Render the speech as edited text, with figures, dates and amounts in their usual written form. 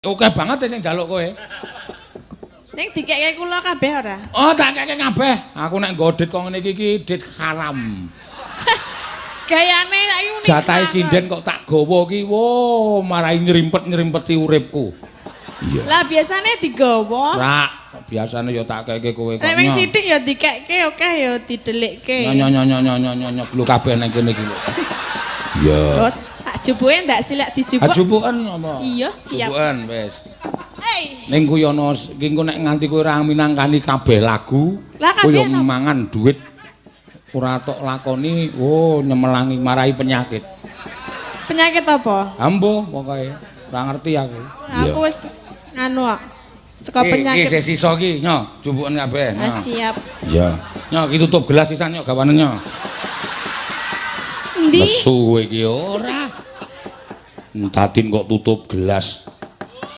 Oke banget sing njaluk kowe. Ning dikekke kula kabeh ora? Oh, tak keke kabeh. Aku nek nggo dit kok ngene iki dit haram. Gayane ayu ning. Jatahe sinden kok tak gawa iki, wo, marai nyrimpet-nyrimpeti uripku. Iya. Lah biasane digawa. Ora, biasane ya tak keke kowe kok. Nek wing sithik ya dikekke oke ya didelikke. Nyo glu kabeh nang kene iki. Iya. Oh, tak jubuke ndak silek dijubuk. Ajubuken apa? Iya, siap. Jubuken wis. Ning ku yo ana iki engko nek nganti kowe ora minangkani kabeh lagu, kowe yo mangan duit ora tok lakoni, oh nyemelangi marai penyakit. Penyakit apa? Ambo pokoke ora ngerti aku. Aku wis nganu kok. Saka penyakit. Iki sisa iki, nyo, jubuken kabeh. Siap. Iya. Nyo, iki tutup gelas sisan nyo gawanen nyo. Endi? Nesu kowe iki ora. Entadin kok tutup gelas.